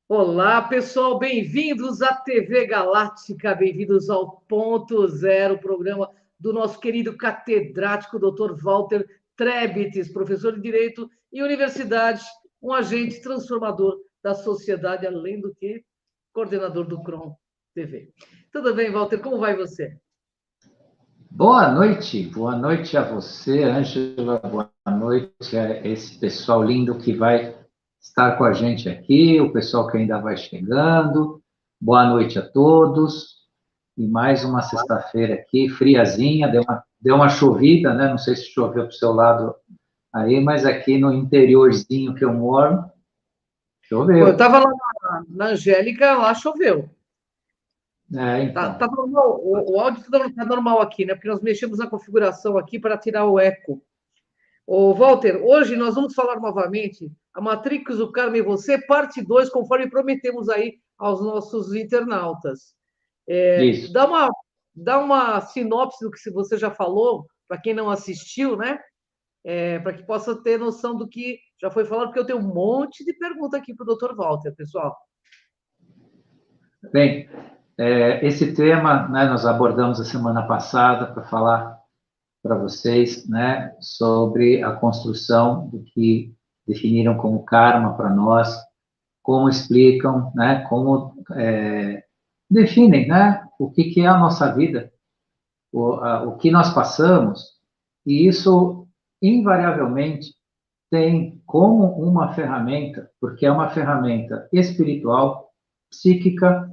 Olá, pessoal, bem-vindos à TV Galáctica, bem-vindos ao Ponto Zero, programa do nosso querido catedrático Dr. Walter Trebites, professor de Direito e Universidade, um agente transformador da sociedade, além do que coordenador do CROM TV. Tudo bem, Walter? Como vai você? Boa noite a você, Ângela, boa noite a esse pessoal lindo que vai estar com a gente aqui, o pessoal que ainda vai chegando, boa noite a todos, e mais uma sexta-feira aqui, friazinha, deu uma chovida, né? Não sei se choveu para o seu lado aí, mas aqui no interiorzinho que eu moro, Pô, eu choveu. estava lá na Angélica, lá choveu. Tá Então, normal, o áudio está normal aqui, né? Porque nós mexemos na configuração aqui para tirar o eco. Ô, Walter, hoje nós vamos falar novamente a Matrix, o Karma e você, parte 2, conforme prometemos aí aos nossos internautas. isso. Dá uma sinopse do que você já falou, para quem não assistiu, né? Para que possa ter noção do que já foi falado, porque eu tenho um monte de pergunta aqui para o Dr. Walter, pessoal. Bem, esse tema, né, nós abordamos a semana passada para falar para vocês, né, sobre a construção do que definiram como karma para nós, como explicam, né, como definem, né, o que é a nossa vida, o que nós passamos, e isso invariavelmente tem como uma ferramenta, porque é uma ferramenta espiritual, psíquica,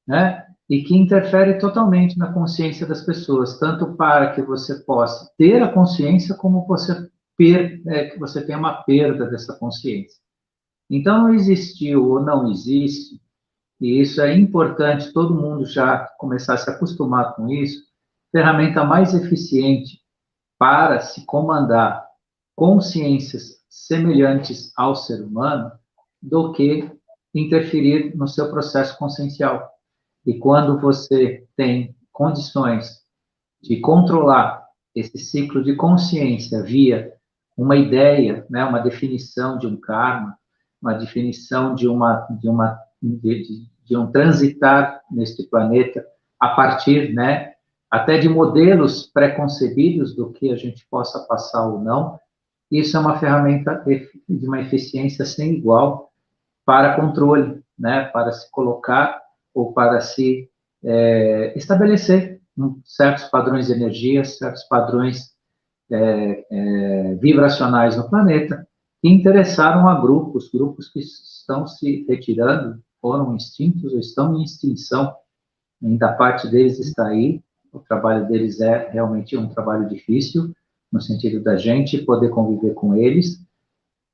né? E que interfere totalmente na consciência das pessoas, tanto para que você possa ter a consciência, como que você tenha uma perda dessa consciência. Então, não existiu ou não existe, e isso é importante todo mundo já começar a se acostumar com isso, ferramenta mais eficiente para se comandar consciências semelhantes ao ser humano do que interferir no seu processo consciencial. E quando você tem condições de controlar esse ciclo de consciência via uma ideia, né, uma definição de um karma, uma definição de um transitar neste planeta a partir, né, até de modelos pré-concebidos do que a gente possa passar ou não, isso é uma ferramenta de uma eficiência sem igual para controle, né, para se colocar ou para se estabelecer certos padrões de energia, certos padrões vibracionais no planeta, que interessaram a grupos que estão se retirando, foram extintos ou estão em extinção, ainda parte deles está aí, o trabalho deles é realmente um trabalho difícil, no sentido da gente poder conviver com eles.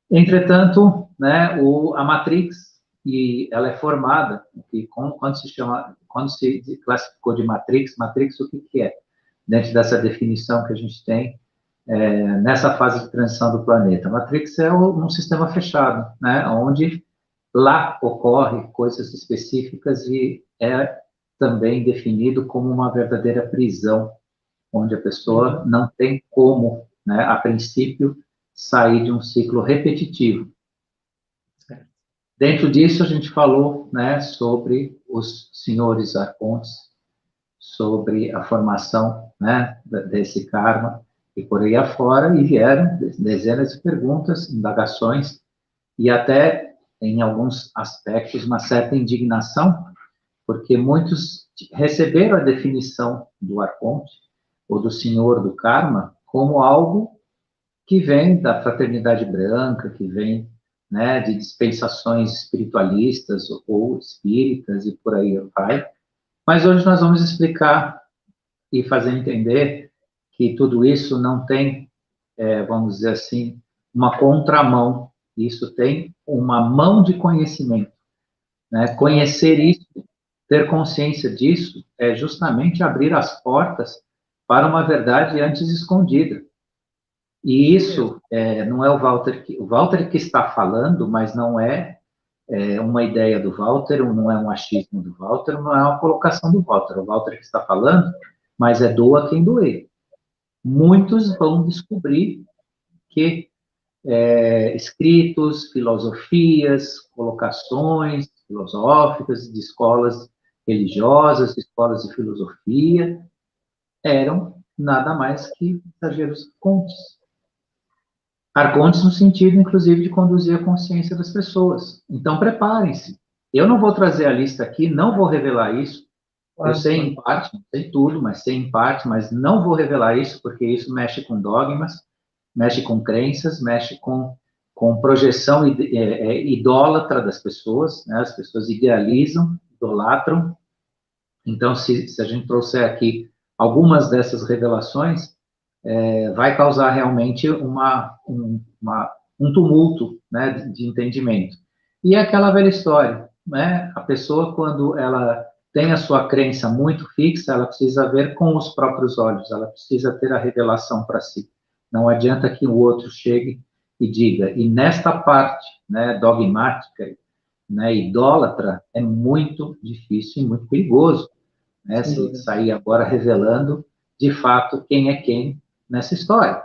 Entretanto, né, a Matrix, e ela é formada, quando se classificou de Matrix, Matrix o que que é? Dentro dessa definição que a gente tem nessa fase de transição do planeta. Matrix é um sistema fechado, né, onde lá ocorre coisas específicas e é também definido como uma verdadeira prisão, onde a pessoa Uhum. não tem como, né, a princípio, sair de um ciclo repetitivo. Certo. Dentro disso, a gente falou, né, sobre os senhores arcontes, sobre a formação, né, desse karma e por aí afora, e vieram dezenas de perguntas, indagações, e até, em alguns aspectos, uma certa indignação, porque muitos receberam a definição do arconte, ou do senhor do karma, como algo que vem da fraternidade branca, que vem, né, de dispensações espiritualistas ou espíritas e por aí vai. Mas hoje nós vamos explicar e fazer entender que tudo isso não tem, vamos dizer assim, uma contramão. Isso tem uma mão de conhecimento, né? Conhecer isso, ter consciência disso, é justamente abrir as portas para uma verdade antes escondida. E Isso mesmo. isso não é o Walter que está falando, mas não uma ideia do Walter, não é um achismo do Walter, não é uma colocação do Walter. O Walter que está falando, mas é doa quem doer. Muitos vão descobrir que escritos, filosofias, colocações, filosóficas, de escolas religiosas, de escolas de filosofia, eram nada mais que mensageiros arcontes. Arcontes no sentido, inclusive, de conduzir a consciência das pessoas. Então, preparem-se. Eu não vou trazer a lista aqui, não vou revelar isso. Eu sei em parte, não sei tudo, mas sei em parte, mas não vou revelar isso, porque isso mexe com dogmas, mexe com crenças, mexe com projeção idólatra das pessoas, né? As pessoas idealizam, idolatram. Então, se a gente trouxer aqui algumas dessas revelações, vai causar realmente um tumulto, né, de entendimento. E é aquela velha história, né? A pessoa, quando ela tem a sua crença muito fixa, ela precisa ver com os próprios olhos, ela precisa ter a revelação para si. Não adianta que o outro chegue e diga. E nesta parte, né, dogmática, né, idólatra, é muito difícil e muito perigoso, né, se sair agora revelando, de fato, quem é quem nessa história.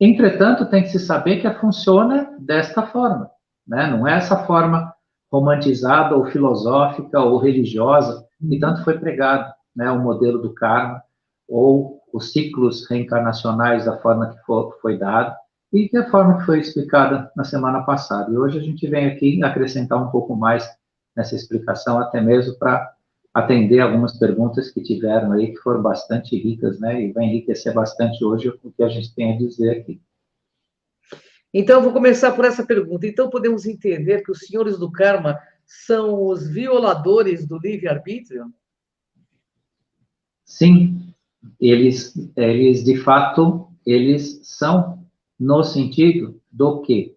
Entretanto, tem que se saber que funciona desta forma, né? Não é essa forma romantizada ou filosófica ou religiosa que tanto foi pregado, né? O modelo do karma ou os ciclos reencarnacionais da forma que foi dado e da forma que foi explicada na semana passada. E hoje a gente vem aqui acrescentar um pouco mais nessa explicação, até mesmo para atender algumas perguntas que tiveram aí, que foram bastante ricas, né? E vai enriquecer bastante hoje o que a gente tem a dizer aqui. Então, eu vou começar por essa pergunta. Então, podemos entender que os senhores do karma são os violadores do livre-arbítrio? Sim, eles de fato, eles são no sentido do que,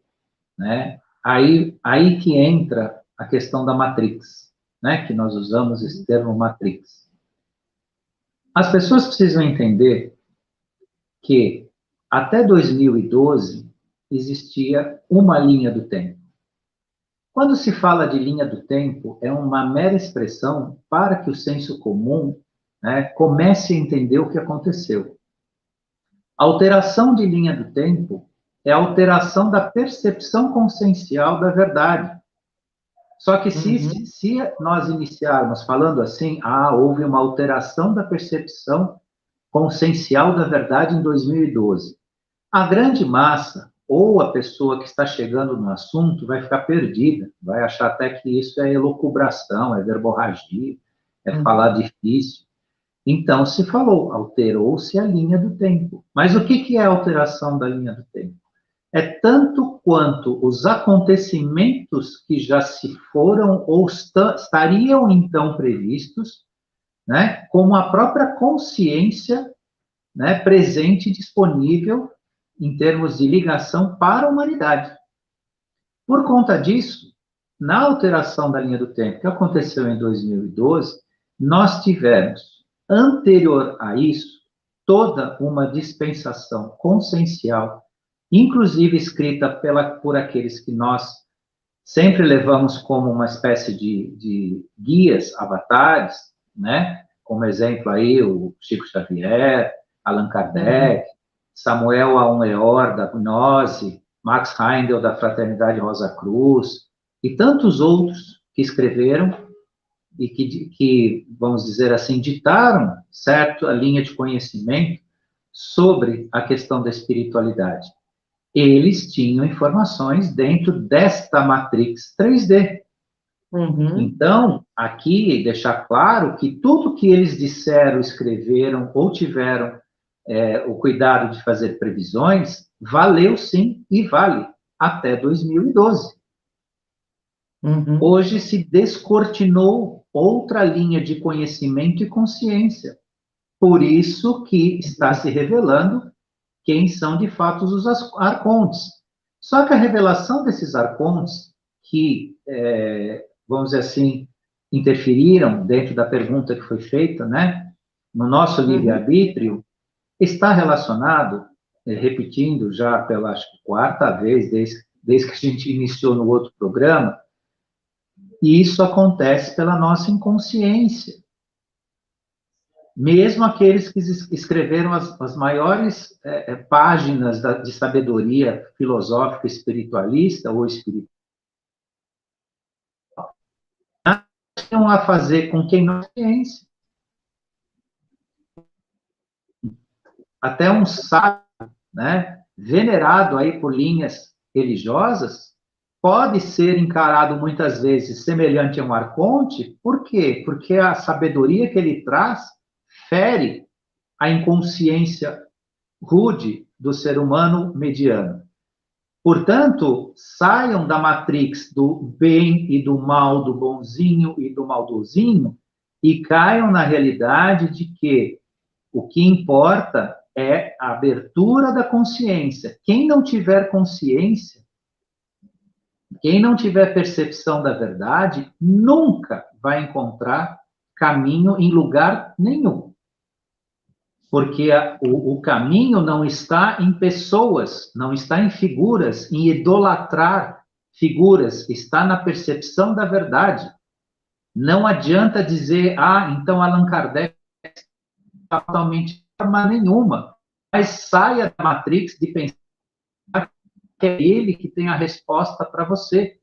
né? Aí que entra a questão da Matrix, né? Que nós usamos esse termo Matrix. As pessoas precisam entender que até 2012 existia uma linha do tempo. Quando se fala de linha do tempo, é uma mera expressão para que o senso comum, né, comece a entender o que aconteceu. A alteração de linha do tempo é a alteração da percepção consciencial da verdade. Só que se nós iniciarmos falando assim, houve uma alteração da percepção consciencial da verdade em 2012. A grande massa, ou a pessoa que está chegando no assunto, vai ficar perdida, vai achar até que isso é elucubração, é verborragia, é falar difícil. Então, se falou, alterou-se a linha do tempo. Mas o que é a alteração da linha do tempo? É tanto quanto os acontecimentos que já se foram ou estariam então previstos, né, como a própria consciência, né, presente e disponível em termos de ligação para a humanidade. Por conta disso, na alteração da linha do tempo que aconteceu em 2012, nós tivemos, anterior a isso, toda uma dispensação consciencial, inclusive escrita por aqueles que nós sempre levamos como uma espécie de guias, avatares, né? Como exemplo aí o Chico Xavier, Allan Kardec, Samuel Aun-Weor, da Gnose, Max Heindel, da Fraternidade Rosa Cruz, e tantos outros que escreveram e que, vamos dizer assim, ditaram, certo, a linha de conhecimento sobre a questão da espiritualidade. Eles tinham informações dentro desta matrix 3D. Então, aqui, deixar claro que tudo que eles disseram, escreveram ou tiveram o cuidado de fazer previsões, valeu sim e vale até 2012. Hoje se descortinou outra linha de conhecimento e consciência. Por isso que está se revelando quem são de fato os arcontes. Só que a revelação desses arcontes, que, vamos dizer assim, interferiram dentro da pergunta que foi feita, né, no nosso livre-arbítrio, está relacionado, repetindo já pela acho, quarta vez, desde que a gente iniciou no outro programa, e isso acontece pela nossa inconsciência. Mesmo aqueles que escreveram as maiores páginas de sabedoria filosófica espiritualista ou espiritual, continuam a fazer com quem não tem ciência. Até um sábio, né, venerado aí por linhas religiosas, pode ser encarado muitas vezes semelhante a um arconte. Por quê? Porque a sabedoria que ele traz fere a inconsciência rude do ser humano mediano. Portanto, saiam da matrix do bem e do mal, do bonzinho e do maldozinho, e caiam na realidade de que o que importa é a abertura da consciência. Quem não tiver consciência, quem não tiver percepção da verdade, nunca vai encontrar caminho em lugar nenhum. Porque o caminho não está em pessoas, não está em figuras, em idolatrar figuras, está na percepção da verdade. Não adianta dizer, então Allan Kardec está totalmente de forma nenhuma, mas saia da matrix de pensar que é ele que tem a resposta para você.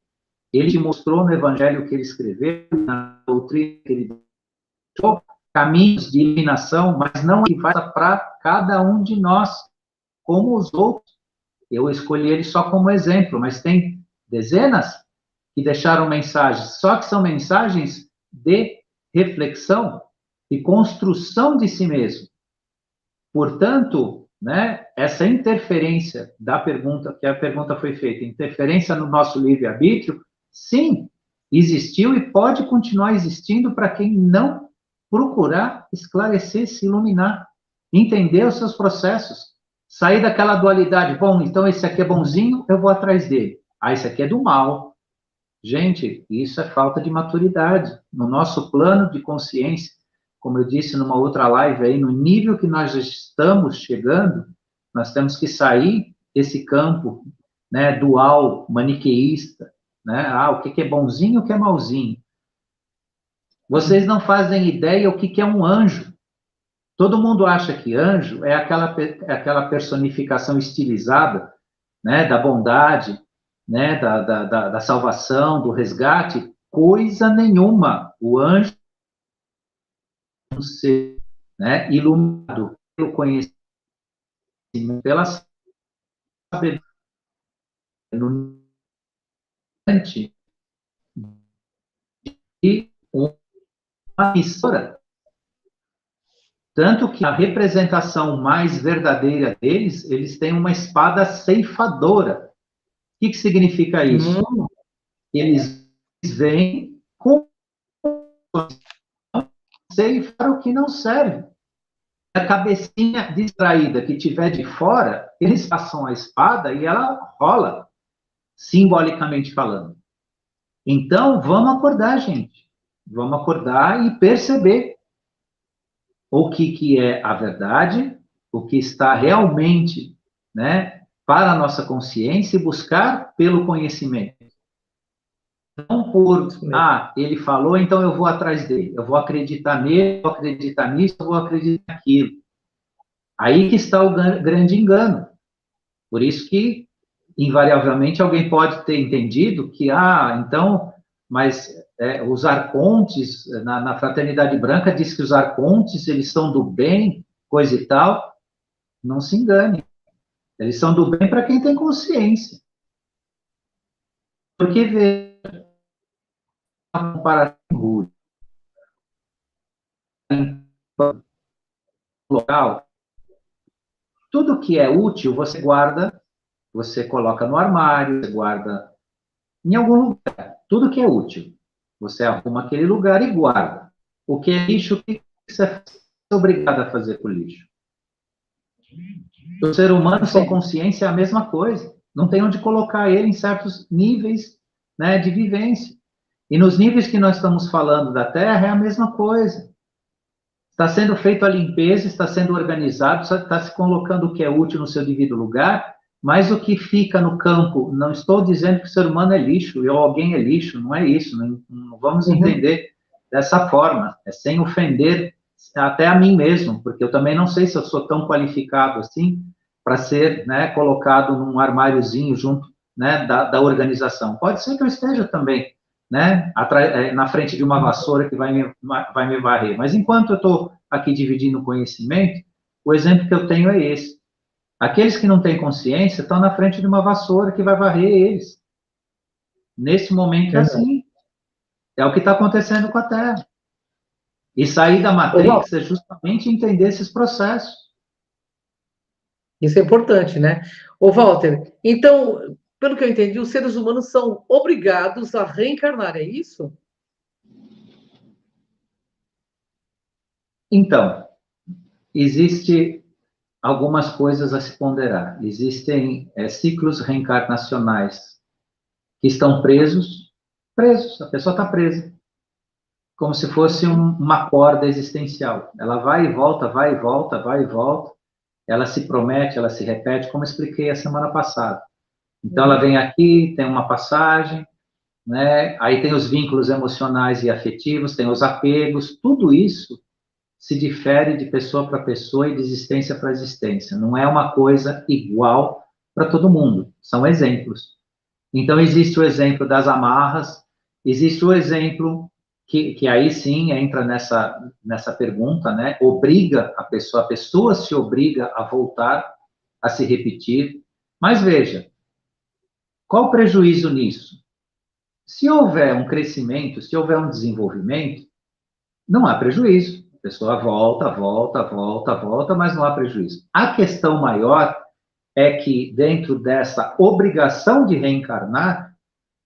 Ele te mostrou no evangelho que ele escreveu, na doutrina que ele deixou, caminhos de iluminação, mas não que vai para cada um de nós, como os outros. Eu escolhi ele só como exemplo, mas tem dezenas que deixaram mensagens, só que são mensagens de reflexão e construção de si mesmo. Portanto, né, essa interferência da pergunta, que a pergunta foi feita, interferência no nosso livre-arbítrio, sim, existiu e pode continuar existindo para quem não procurar esclarecer, se iluminar, entender os seus processos, sair daquela dualidade. Bom, então esse aqui é bonzinho, eu vou atrás dele. Esse aqui é do mal. Gente, isso é falta de maturidade. No nosso plano de consciência, como eu disse numa outra live aí, no nível que nós já estamos chegando, nós temos que sair desse campo, né, dual, maniqueísta, né? O que é bonzinho, o que é malzinho. Vocês não fazem ideia o que é um anjo. Todo mundo acha que anjo é aquela personificação estilizada, né, da bondade, né, da salvação, do resgate. Coisa nenhuma. O anjo é um ser, né, iluminado pelo conhecimento, pela sabedoria, e uma emissora. Tanto que a representação mais verdadeira deles, eles têm uma espada ceifadora. O que significa isso? Eles vêm com ceifar o que não serve. A cabecinha distraída que tiver de fora, eles passam a espada e ela rola, simbolicamente falando. Então, vamos acordar, gente. Vamos acordar e perceber o que é a verdade, o que está realmente, né, para a nossa consciência e buscar pelo conhecimento. Não por, ele falou, então eu vou atrás dele, eu vou acreditar nele, eu vou acreditar nisso, eu vou acreditar naquilo. Aí que está o grande engano. Por isso que, invariavelmente, alguém pode ter entendido que, então, mas os arcontes, na Fraternidade Branca, diz que os arcontes, eles são do bem, coisa e tal. Não se engane. Eles são do bem para quem tem consciência. Porque veja uma comparação rude. Local, tudo que é útil, você guarda, você coloca no armário, você guarda em algum lugar. Tudo que é útil, você arruma aquele lugar e guarda. O que é lixo, o que você é obrigado a fazer com o lixo? O ser humano sem consciência é a mesma coisa. Não tem onde colocar ele em certos níveis, né, de vivência. E nos níveis que nós estamos falando da Terra, é a mesma coisa. Está sendo feita a limpeza, está sendo organizado, está se colocando o que é útil no seu devido lugar, mas o que fica no campo, não estou dizendo que o ser humano é lixo, ou alguém é lixo, não é isso, não vamos entender dessa forma, é sem ofender até a mim mesmo, porque eu também não sei se eu sou tão qualificado assim para ser, né, colocado num armáriozinho junto, né, da organização. Pode ser que eu esteja também, né, na frente de uma vassoura que vai me varrer. Mas enquanto eu estou aqui dividindo o conhecimento, o exemplo que eu tenho é esse. Aqueles que não têm consciência estão na frente de uma vassoura que vai varrer eles. Nesse momento é assim. É o que está acontecendo com a Terra. E sair da Matrix é justamente entender esses processos. Isso é importante, né? Ô, Walter, então, pelo que eu entendi, os seres humanos são obrigados a reencarnar, é isso? Então, existe algumas coisas a se ponderar. Existem ciclos reencarnacionais que estão presos, a pessoa está presa, como se fosse uma corda existencial. Ela vai e volta, vai e volta, vai e volta, ela se promete, ela se repete, como eu expliquei a semana passada. Então, ela vem aqui, tem uma passagem, né? Aí tem os vínculos emocionais e afetivos, tem os apegos, tudo isso se difere de pessoa para pessoa e de existência para existência. Não é uma coisa igual para todo mundo, são exemplos. Então, existe o exemplo das amarras, existe o exemplo que aí sim entra nessa pergunta, né? Obriga a pessoa se obriga a voltar a se repetir. Mas veja, qual o prejuízo nisso? Se houver um crescimento, se houver um desenvolvimento, não há prejuízo. A pessoa volta, volta, volta, volta, mas não há prejuízo. A questão maior é que, dentro dessa obrigação de reencarnar,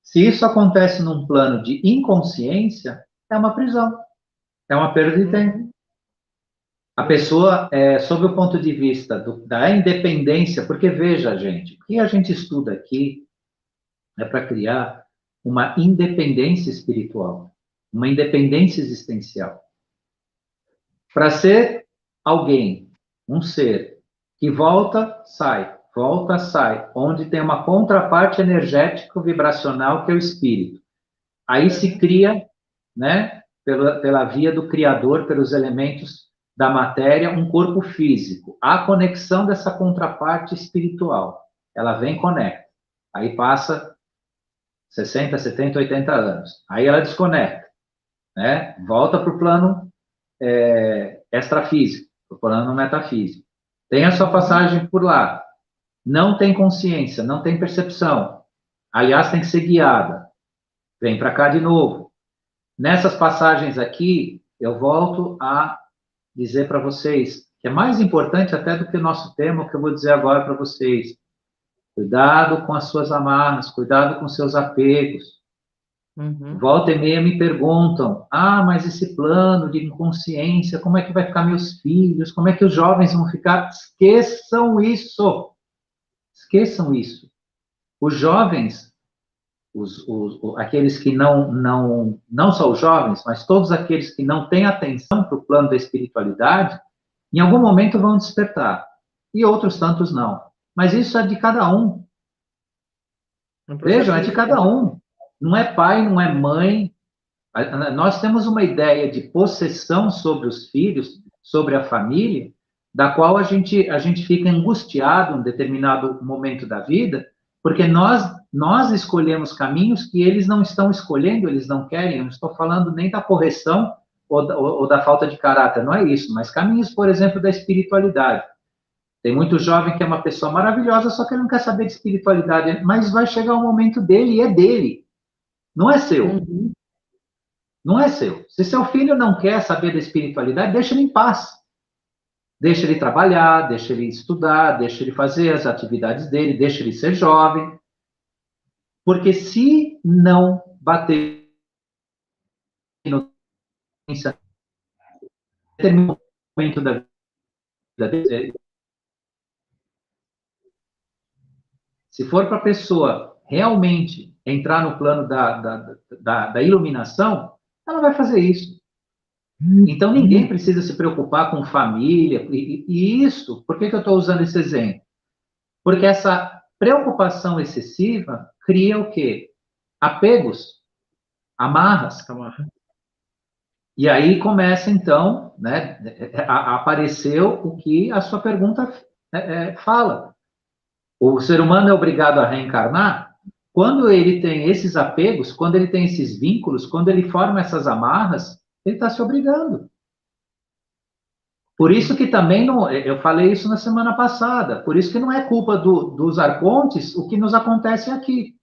se isso acontece num plano de inconsciência, é uma prisão, é uma perda de tempo. A pessoa, sob o ponto de vista da independência, porque veja, gente, o que a gente estuda aqui é para criar uma independência espiritual, uma independência existencial. Para ser alguém, um ser, que volta, sai, onde tem uma contraparte energética vibracional que é o espírito. Aí se cria, né, pela via do Criador, pelos elementos da matéria, um corpo físico. A conexão dessa contraparte espiritual. Ela vem e conecta. Aí passa 60, 70, 80 anos. Aí ela desconecta, né? Volta para o plano extrafísico, para o plano metafísico. Tem a sua passagem por lá. Não tem consciência, não tem percepção. Aliás, tem que ser guiada. Vem para cá de novo. Nessas passagens aqui, eu volto a dizer para vocês que é mais importante até do que o nosso tema, o que eu vou dizer agora para vocês. Cuidado com as suas amarras, cuidado com seus apegos. Volta e meia me perguntam, mas esse plano de inconsciência, como é que vai ficar meus filhos? Como é que os jovens vão ficar? Esqueçam isso. Esqueçam isso. Os jovens, aqueles que não só os jovens, mas todos aqueles que não têm atenção para o plano da espiritualidade, em algum momento vão despertar. E outros tantos não. Mas isso é de cada um. Vejam, é de cada um. Não é pai, não é mãe. Nós temos uma ideia de possessão sobre os filhos, sobre a família, da qual a gente fica angustiado em um determinado momento da vida, porque nós escolhemos caminhos que eles não estão escolhendo, eles não querem. Eu não estou falando nem da correção ou da falta de caráter, não é isso, mas caminhos, por exemplo, da espiritualidade. Tem muito jovem que é uma pessoa maravilhosa, só que ele não quer saber de espiritualidade, mas vai chegar o momento dele e é dele, não é seu. Não é seu. Se seu filho não quer saber da espiritualidade, deixa ele em paz. Deixa ele trabalhar, deixa ele estudar, deixa ele fazer as atividades dele, deixa ele ser jovem. Porque se não bater no momento da vida dele, se for para a pessoa realmente entrar no plano da iluminação, ela vai fazer isso. Então, ninguém precisa se preocupar com família. E isso, por que eu estou usando esse exemplo? Porque essa preocupação excessiva cria o quê? Apegos, amarras. E aí começa, então, né, a aparecer o que a sua pergunta fala. O ser humano é obrigado a reencarnar? Quando ele tem esses apegos, quando ele tem esses vínculos, quando ele forma essas amarras, ele está se obrigando. Por isso que também, não, eu falei isso na semana passada, por isso que não é culpa dos arcontes o que nos acontece aqui.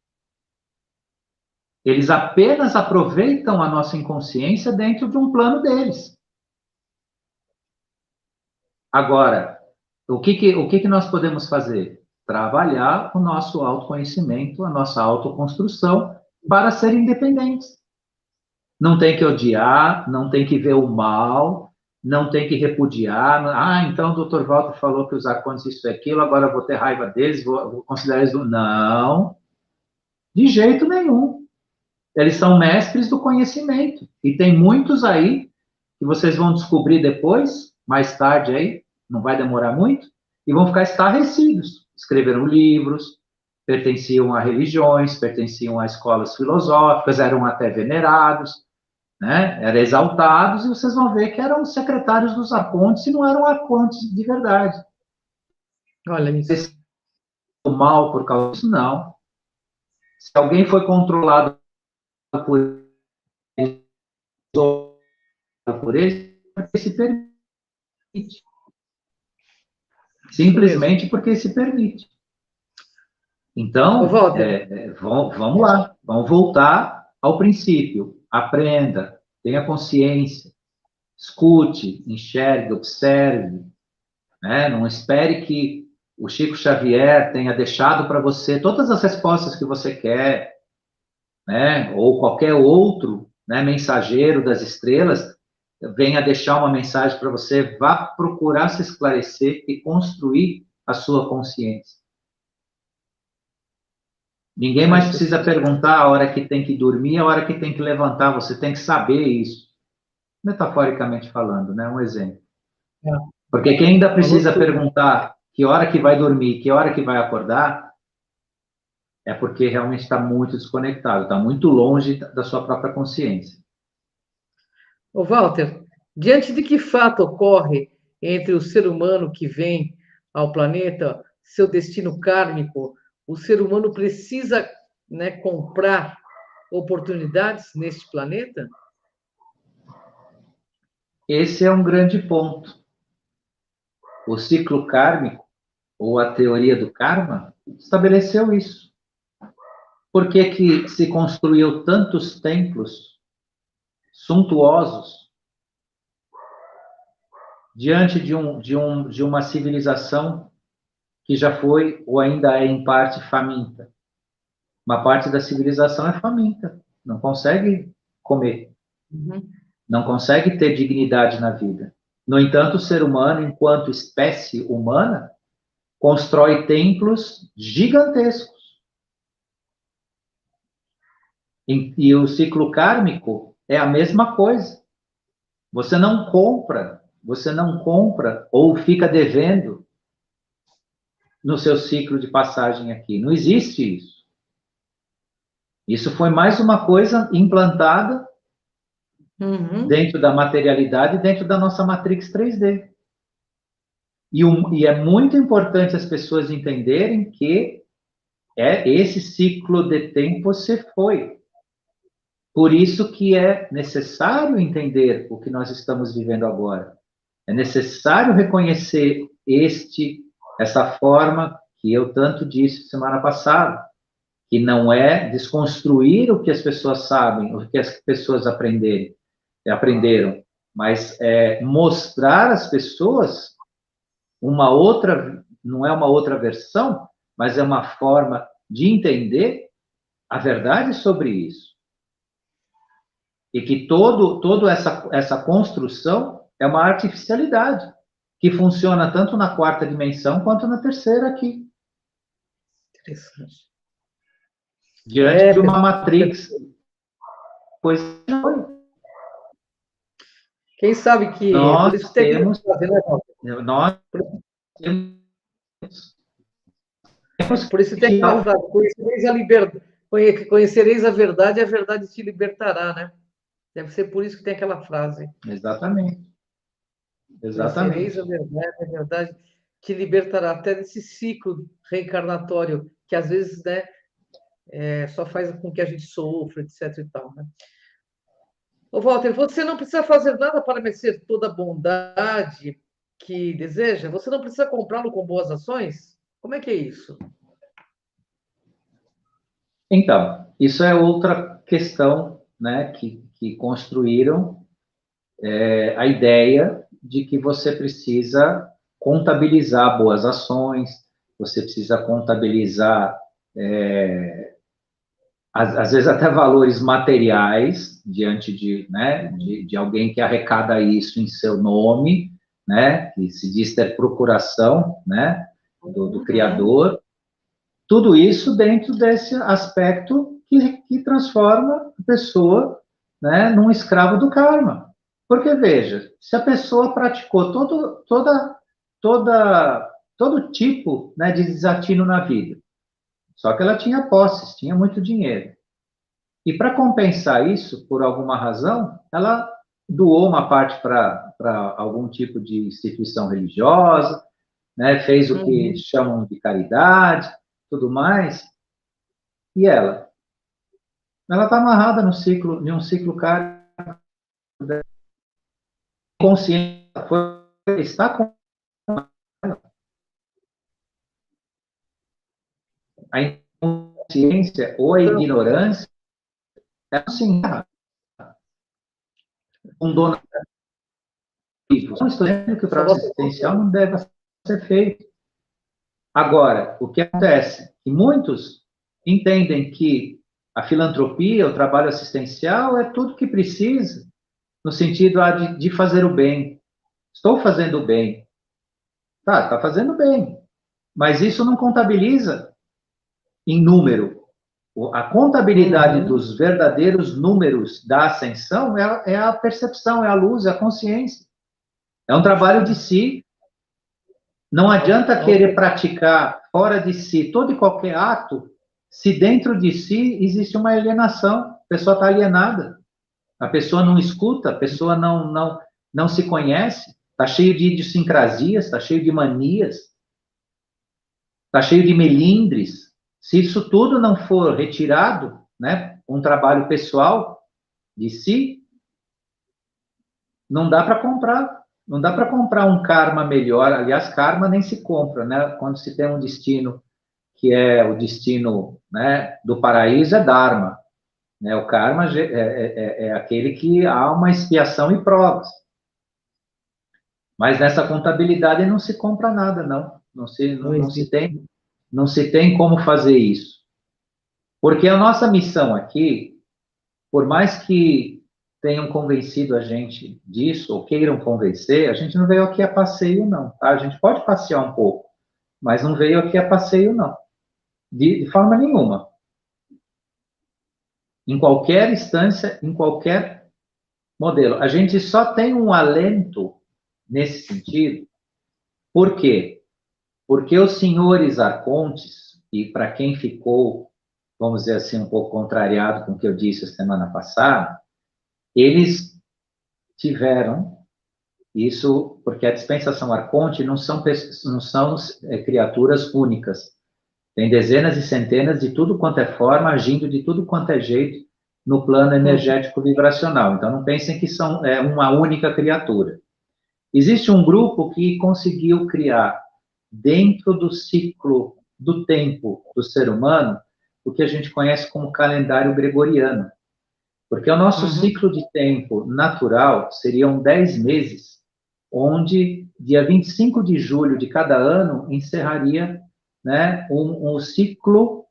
Eles apenas aproveitam a nossa inconsciência dentro de um plano deles. Agora, o que nós podemos fazer? Trabalhar o nosso autoconhecimento, a nossa autoconstrução para ser independentes. Não tem que odiar, não tem que ver o mal, não tem que repudiar. Ah, então o Dr. Walter falou que os arcontes isso e aquilo, agora eu vou ter raiva deles, vou considerar eles... Não, de jeito nenhum. Eles são mestres do conhecimento. E tem muitos aí que vocês vão descobrir depois, mais tarde aí, não vai demorar muito, e vão ficar estarrecidos. Escreveram livros, pertenciam a religiões, pertenciam a escolas filosóficas, eram até venerados, né? Eram exaltados, e vocês vão ver que eram secretários dos arcontes e não eram arcontes de verdade. Olha isso. O mal por causa disso, não. Se alguém foi controlado por eles, porque se permite. Simplesmente porque se permite. Então, vamos lá, vamos voltar ao princípio. Aprenda, tenha consciência, escute, enxergue, observe, né? Não espere que o Chico Xavier tenha deixado para você todas as respostas que você quer, né? Ou qualquer outro, né, mensageiro das estrelas venha deixar uma mensagem para você. Vá procurar se esclarecer e construir a sua consciência. Ninguém mais precisa perguntar a hora que tem que dormir, a hora que tem que levantar. Você tem que saber isso. Metaforicamente falando, né? Um exemplo. Porque quem ainda precisa perguntar que hora que vai dormir, que hora que vai acordar, é porque realmente está muito desconectado, está muito longe da sua própria consciência. Ô, Walter, diante de que fato ocorre entre o ser humano que vem ao planeta, seu destino kármico, o ser humano precisa, né, comprar oportunidades neste planeta? Esse é um grande ponto. O ciclo kármico, ou a teoria do karma, estabeleceu isso. Por que que se construiu tantos templos suntuosos diante de uma civilização que já foi ou ainda é em parte faminta? Uma parte da civilização é faminta, não consegue comer, não consegue ter dignidade na vida. No entanto, o ser humano, enquanto espécie humana, constrói templos gigantescos. E o ciclo kármico é a mesma coisa. Você não compra ou fica devendo no seu ciclo de passagem aqui. Não existe isso. Isso foi mais uma coisa implantada dentro da materialidade, dentro da nossa Matrix 3D. E é muito importante as pessoas entenderem que esse ciclo de tempo se foi. Por isso que é necessário entender o que nós estamos vivendo agora. É necessário reconhecer essa forma que eu tanto disse semana passada, que não é desconstruir o que as pessoas sabem, o que as pessoas aprenderam, mas é mostrar às pessoas uma outra, não é uma outra versão, mas é uma forma de entender a verdade sobre isso. E que toda essa construção é uma artificialidade, que funciona tanto na quarta dimensão quanto na terceira aqui. Interessante. Diante de uma matrix. Pois não. Quem sabe que Nós por isso temos por isso tem aquela frase, conhecereis a verdade e a verdade te libertará, né? Deve ser por isso que tem aquela frase. Exatamente. Conhecereis a verdade te libertará, até desse ciclo reencarnatório, que às vezes, né, só faz com que a gente sofra, etc e tal, né? Ô, Walter, você não precisa fazer nada para merecer toda a bondade que deseja? Você não precisa comprá-lo com boas ações? Como é que é isso? Então, isso é outra questão, né, que construíram a ideia de que você precisa contabilizar boas ações, você precisa contabilizar, às vezes até valores materiais, diante de alguém que arrecada isso em seu nome, né, que se diz ter procuração, né, do Criador, tudo isso dentro desse aspecto que transforma a pessoa, né, num escravo do karma. Porque, veja, se a pessoa praticou todo tipo, né, de desatino na vida, só que ela tinha posses, tinha muito dinheiro. E para compensar isso, por alguma razão, ela doou uma parte para algum tipo de instituição religiosa, né, fez o que chamam de caridade, tudo mais, e ela está amarrada no ciclo, em um ciclo kármico, consciente, está com a inconsciência ou a Então, ignorância, ela se encerra com donativos. Não estou dizendo que o só processo você existencial não deve ser feito. Agora, o que acontece? Que muitos entendem que a filantropia, o trabalho assistencial, é tudo que precisa, no sentido de fazer o bem. Estou fazendo o bem. Tá, está fazendo bem. Mas isso não contabiliza em número. A contabilidade dos verdadeiros números da ascensão é a percepção, é a luz, é a consciência. É um trabalho de si. Não adianta querer praticar fora de si todo e qualquer ato se dentro de si existe uma alienação. A pessoa está alienada. A pessoa não escuta, a pessoa não se conhece, está cheio de idiosincrasias, está cheio de manias, está cheio de melindres. Se isso tudo não for retirado, né, um trabalho pessoal de si, não dá para comprar. Não dá para comprar um karma melhor. Aliás, karma nem se compra, né? Quando se tem um destino que é o destino, né, do paraíso, é dharma. Né? O karma é aquele que há uma expiação e provas. Mas nessa contabilidade não se compra nada, não. Não se tem como fazer isso. Porque a nossa missão aqui, por mais que tenham convencido a gente disso, ou queiram convencer, a gente não veio aqui a passeio, não. Tá? A gente pode passear um pouco, mas não veio aqui a passeio, não. De forma nenhuma. Em qualquer instância, em qualquer modelo. A gente só tem um alento nesse sentido. Por quê? Porque os senhores arcontes, e para quem ficou, vamos dizer assim, um pouco contrariado com o que eu disse a semana passada, eles tiveram isso, porque a dispensação arconte não são criaturas únicas. Tem dezenas e centenas de tudo quanto é forma, agindo de tudo quanto é jeito no plano energético vibracional. Então, não pensem que são uma única criatura. Existe um grupo que conseguiu criar, dentro do ciclo do tempo do ser humano, o que a gente conhece como calendário gregoriano. Porque o nosso ciclo de tempo natural seriam 10 meses, onde dia 25 de julho de cada ano encerraria, né, um ciclo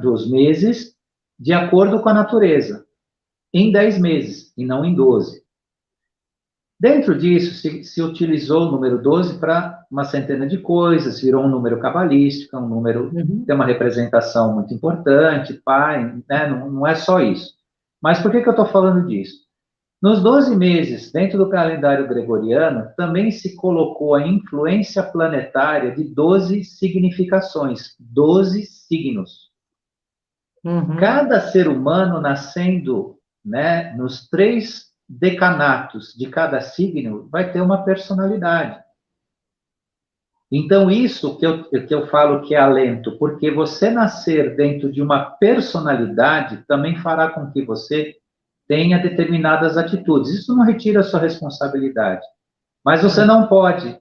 dos meses de acordo com a natureza, em 10 meses, e não em 12. Dentro disso, se utilizou o número 12 para uma centena de coisas, virou um número cabalístico, um número tem uma representação muito importante, pai, né? Não é só isso. Mas por que eu estou falando disso? Nos 12 meses, dentro do calendário gregoriano, também se colocou a influência planetária de 12 significações, 12 signos. Cada ser humano nascendo, né, nos 3 decanatos de cada signo vai ter uma personalidade. Então, isso que eu falo que é alento, porque você nascer dentro de uma personalidade também fará com que você tenha determinadas atitudes. Isso não retira a sua responsabilidade. Mas você não pode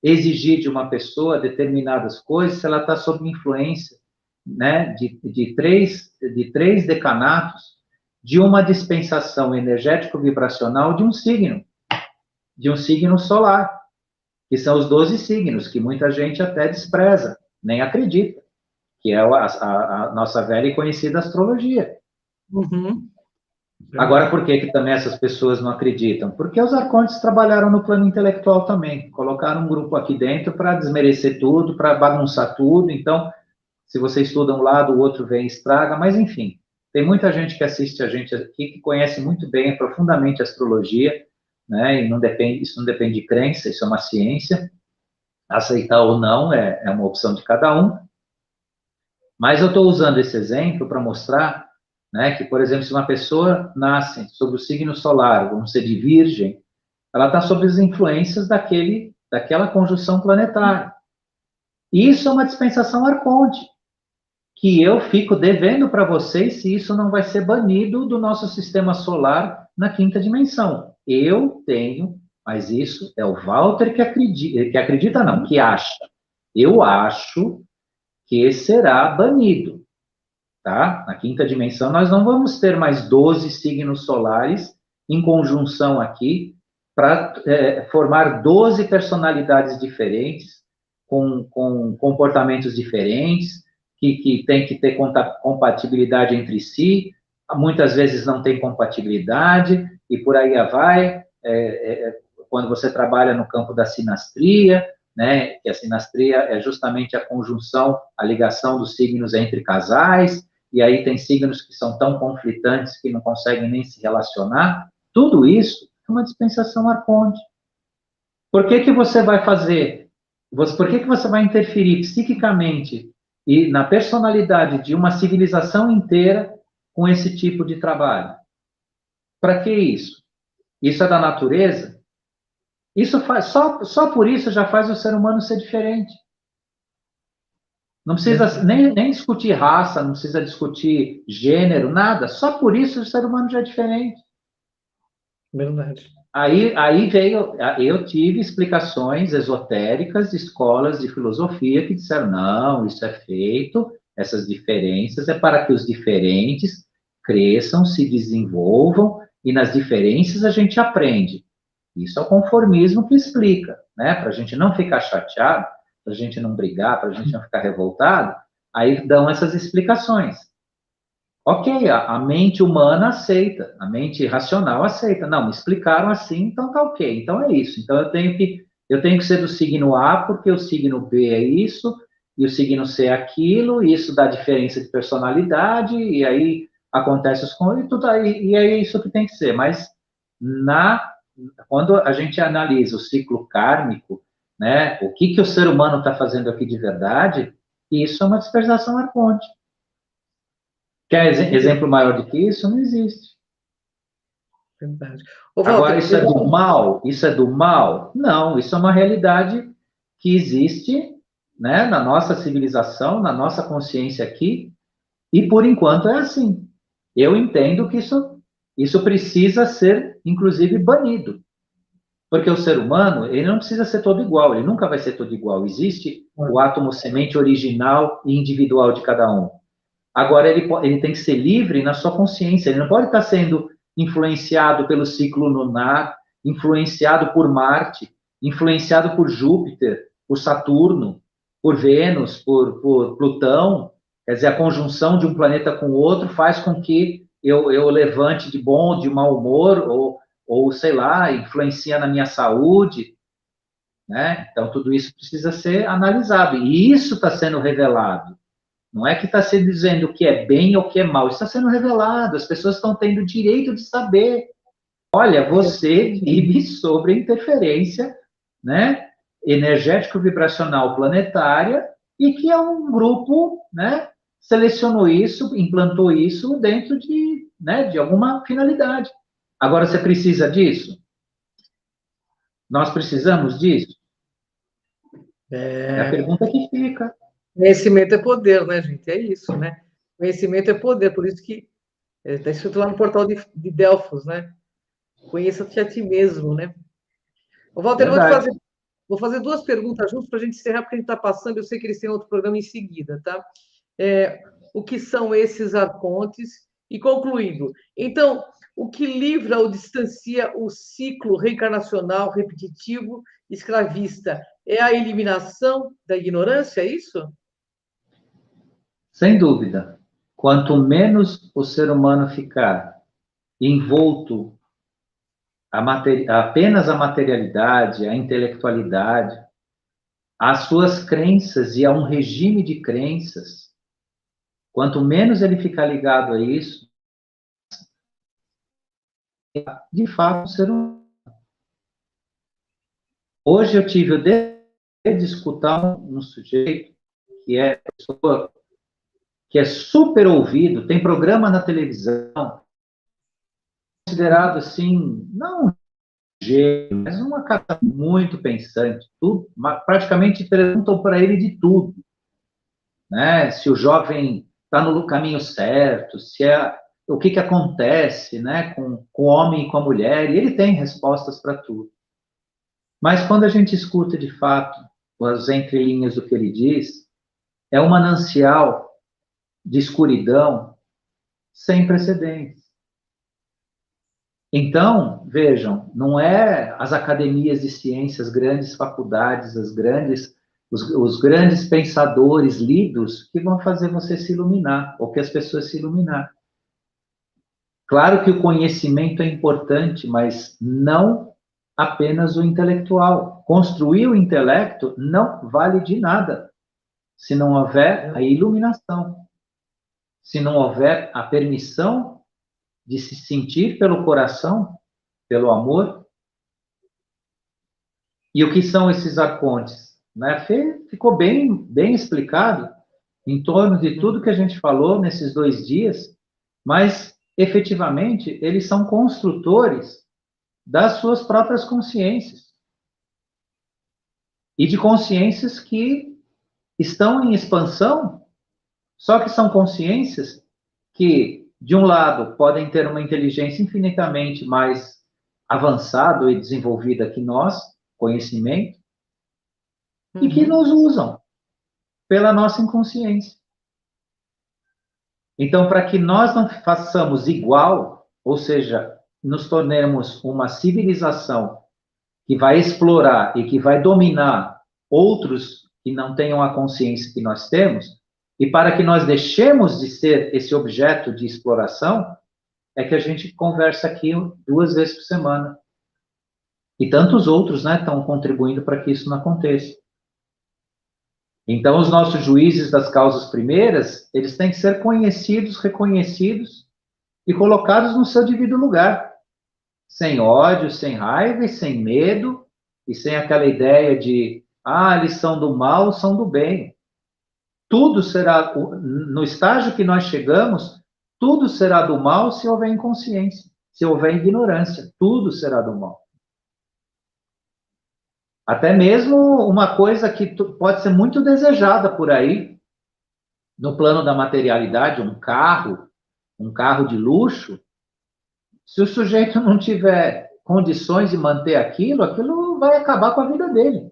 exigir de uma pessoa determinadas coisas se ela está sob influência, né, de três decanatos de uma dispensação energético-vibracional de um signo solar, que são os 12 signos, que muita gente até despreza, nem acredita, que é a nossa velha e conhecida astrologia. Uhum. Agora, por que também essas pessoas não acreditam? Porque os arcontes trabalharam no plano intelectual também, colocaram um grupo aqui dentro para desmerecer tudo, para bagunçar tudo. Então, se você estuda um lado, o outro vem e estraga, mas enfim, tem muita gente que assiste a gente aqui que conhece muito bem, profundamente a astrologia, né? E isso não depende de crença, isso é uma ciência. Aceitar ou não é uma opção de cada um. Mas eu estou usando esse exemplo para mostrar, né, que, por exemplo, se uma pessoa nasce sob o signo solar, vamos dizer, de Virgem, ela está sob as influências daquela conjunção planetária. E isso é uma dispensação arconte, que eu fico devendo para vocês se isso não vai ser banido do nosso sistema solar na quinta dimensão. Eu tenho, mas isso é o Walter que acredita não, que acha. Eu acho que será banido, tá? Na quinta dimensão, nós não vamos ter mais 12 signos solares em conjunção aqui para formar 12 personalidades diferentes, com comportamentos diferentes, que tem que ter compatibilidade entre si, muitas vezes não tem compatibilidade, e por aí vai, quando você trabalha no campo da sinastria, né, que a sinastria é justamente a conjunção, a ligação dos signos entre casais, e aí tem signos que são tão conflitantes que não conseguem nem se relacionar. Tudo isso é uma dispensação arconte. Por que você vai fazer? Por que você vai interferir psiquicamente e na personalidade de uma civilização inteira com esse tipo de trabalho? Para que isso? Isso é da natureza? Isso faz, só por isso já faz o ser humano ser diferente. Não precisa nem discutir raça, não precisa discutir gênero, nada. Só por isso o ser humano já é diferente. Verdade. Aí veio, eu tive explicações esotéricas de escolas de filosofia que disseram, não, isso é feito, essas diferenças é para que os diferentes cresçam, se desenvolvam, e nas diferenças a gente aprende. Isso é o conformismo que explica, né? Para a gente não ficar chateado, para a gente não brigar, para a gente não ficar revoltado, aí dão essas explicações. Ok, a mente humana aceita, a mente racional aceita. Não, me explicaram assim, então tá ok. Então é isso. Então eu tenho que ser do signo A porque o signo B é isso e o signo C é aquilo. E isso dá diferença de personalidade e aí acontece e tudo aí e é isso que tem que ser. Mas quando a gente analisa o ciclo kármico, né, o que o ser humano está fazendo aqui de verdade, isso é uma dispersação arconte. Quer exemplo maior do que isso? Não existe. Verdade. Agora, isso é do mal? Isso é do mal? Não, isso é uma realidade que existe, né, na nossa civilização, na nossa consciência aqui, e por enquanto é assim. Eu entendo que isso precisa ser, inclusive, banido. Porque o ser humano, ele não precisa ser todo igual, ele nunca vai ser todo igual. Existe o átomo semente original e individual de cada um. Agora, ele tem que ser livre na sua consciência, ele não pode estar sendo influenciado pelo ciclo lunar, influenciado por Marte, influenciado por Júpiter, por Saturno, por Vênus, por Plutão. Quer dizer, a conjunção de um planeta com o outro faz com que eu levante de bom, de mau humor, ou sei lá, influencia na minha saúde, né? Então, tudo isso precisa ser analisado, e isso está sendo revelado. Não é que está se dizendo o que é bem ou o que é mal, isso está sendo revelado, as pessoas estão tendo o direito de saber. Olha, você vive sobre a interferência, né, energético-vibracional planetária, e que é um grupo, né, selecionou isso, implantou isso dentro de alguma finalidade. Agora, você precisa disso? Nós precisamos disso? É a pergunta que fica. Conhecimento é poder, né, gente? É isso, né? Conhecimento é poder, por isso que está escrito lá no portal de Delfos, né? Conheça-te a ti mesmo, né? Ô, Walter, Verdade. vou fazer duas perguntas juntos para a gente encerrar, porque a gente está passando, eu sei que eles têm outro programa em seguida, tá? O que são esses arcontes? E concluindo, então, o que livra ou distancia o ciclo reencarnacional repetitivo escravista é a eliminação da ignorância, é isso? Sem dúvida. Quanto menos o ser humano ficar envolto apenas a materialidade, a intelectualidade, às suas crenças e a um regime de crenças, quanto menos ele ficar ligado a isso, de fato, o ser humano. Hoje eu tive o dever de escutar um sujeito que é super ouvido, tem programa na televisão, considerado assim, não um gênio, mas uma cara muito pensante, tudo, praticamente perguntam para ele de tudo, né? Se o jovem está no caminho certo, o que acontece, né, com o homem e com a mulher, e ele tem respostas para tudo. Mas quando a gente escuta de fato as entrelinhas do que ele diz, é um manancial de escuridão sem precedentes. Então, vejam, não é as academias de ciências, grandes faculdades, os grandes pensadores lidos que vão fazer você se iluminar, ou que as pessoas se iluminar. Claro que o conhecimento é importante, mas não apenas o intelectual. Construir o intelecto não vale de nada se não houver a iluminação, se não houver a permissão de se sentir pelo coração, pelo amor. E o que são esses arcontes? Né? Ficou bem explicado em torno de tudo que a gente falou nesses 2 dias, mas efetivamente eles são construtores das suas próprias consciências e de consciências que estão em expansão, só que são consciências que, de um lado, podem ter uma inteligência infinitamente mais avançada e desenvolvida que nós, conhecimento, e que nos usam pela nossa inconsciência. Então, para que nós não façamos igual, ou seja, nos tornemos uma civilização que vai explorar e que vai dominar outros que não tenham a consciência que nós temos, e para que nós deixemos de ser esse objeto de exploração, é que a gente conversa aqui 2 vezes por semana. E tantos outros, né, estão contribuindo para que isso não aconteça. Então, os nossos juízes das causas primeiras, eles têm que ser conhecidos, reconhecidos e colocados no seu devido lugar. Sem ódio, sem raiva e sem medo, e sem aquela ideia de, eles são do mal, são do bem. Tudo será, no estágio que nós chegamos, tudo será do mal se houver inconsciência, se houver ignorância, tudo será do mal. Até mesmo uma coisa que pode ser muito desejada por aí, no plano da materialidade, um carro de luxo, se o sujeito não tiver condições de manter aquilo vai acabar com a vida dele.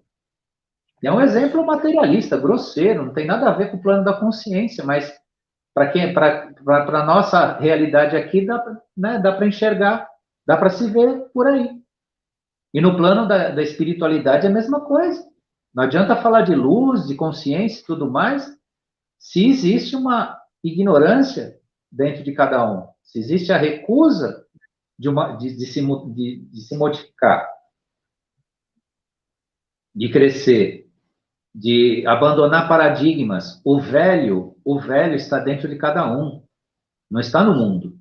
É um exemplo materialista, grosseiro, não tem nada a ver com o plano da consciência, mas para a nossa realidade aqui, dá para enxergar, dá para se ver por aí. E no plano da espiritualidade é a mesma coisa. Não adianta falar de luz, de consciência e tudo mais, se existe uma ignorância dentro de cada um, se existe a recusa de se modificar, de crescer, de abandonar paradigmas. O velho está dentro de cada um, não está no mundo.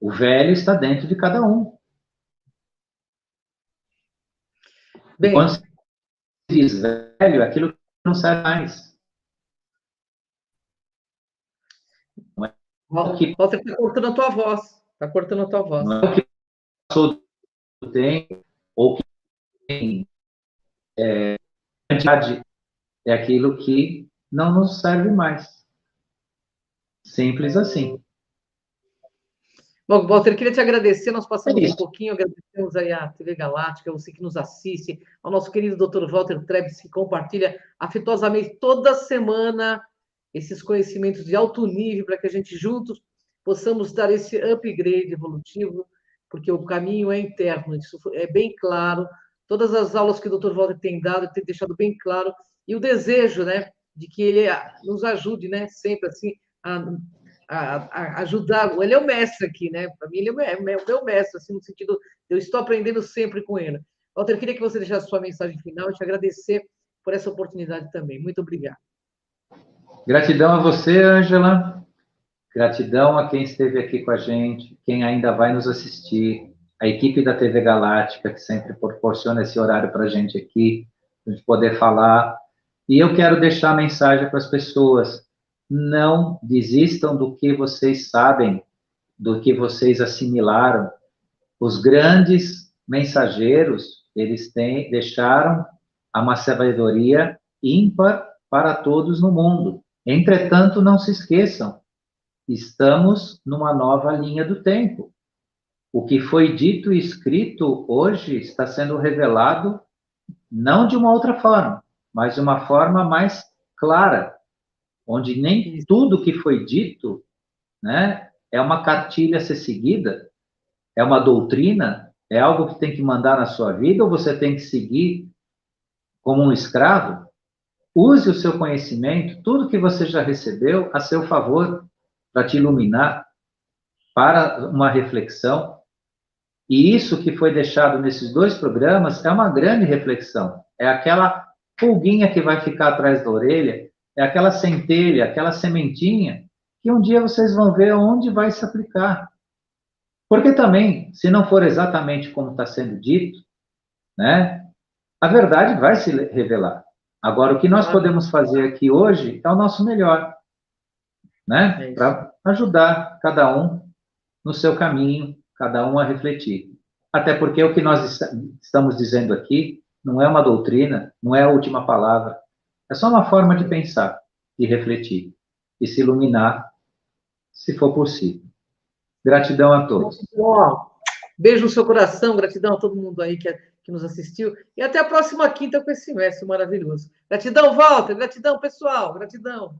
O velho está dentro de cada um. Bem, quando se diz velho, aquilo que não serve mais. Walter, está cortando a tua voz. Está cortando a tua voz. Não é o que passou do tempo, ou que tem quantidade é aquilo que não nos serve mais. Simples assim. Bom, Walter, queria te agradecer, nós passamos um isso. pouquinho, agradecemos aí à TV Galáctica, você que nos assiste, ao nosso querido Dr. Walter Trebes, que compartilha afetuosamente toda semana esses conhecimentos de alto nível, para que a gente juntos possamos dar esse upgrade evolutivo, porque o caminho é interno, isso é bem claro, todas as aulas que o Dr. Walter tem dado, tem deixado bem claro, e o desejo, né, de que ele nos ajude, né, sempre assim, a ajudar. Ele é o mestre aqui, né? Para mim, ele é o meu mestre, assim, no sentido, eu estou aprendendo sempre com ele. Walter, queria que você deixasse sua mensagem final e te agradecer por essa oportunidade também. Muito obrigado. Gratidão a você, Ângela. Gratidão a quem esteve aqui com a gente, quem ainda vai nos assistir, a equipe da TV Galáctica, que sempre proporciona esse horário para a gente aqui, para a gente poder falar. E eu quero deixar a mensagem para as pessoas: não desistam do que vocês sabem, do que vocês assimilaram. Os grandes mensageiros, eles deixaram uma sabedoria ímpar para todos no mundo. Entretanto, não se esqueçam, estamos numa nova linha do tempo. O que foi dito e escrito hoje está sendo revelado não de uma outra forma, mas de uma forma mais clara, onde nem tudo que foi dito, né, é uma cartilha a ser seguida, é uma doutrina, é algo que tem que mandar na sua vida ou você tem que seguir como um escravo. Use o seu conhecimento, tudo que você já recebeu, a seu favor, para te iluminar, para uma reflexão. E isso que foi deixado nesses 2 programas é uma grande reflexão. É aquela pulguinha que vai ficar atrás da orelha, é aquela centelha, aquela sementinha, que um dia vocês vão ver onde vai se aplicar. Porque também, se não for exatamente como está sendo dito, né, a verdade vai se revelar. Agora, o que nós podemos fazer aqui hoje é o nosso melhor, né, para ajudar cada um no seu caminho, cada um a refletir. Até porque o que nós estamos dizendo aqui não é uma doutrina, não é a última palavra, é só uma forma de pensar, de refletir e se iluminar, se for possível. Gratidão a todos. Beijo no seu coração, gratidão a todo mundo aí que nos assistiu. E até a próxima quinta com esse mestre maravilhoso. Gratidão, Walter. Gratidão, pessoal. Gratidão.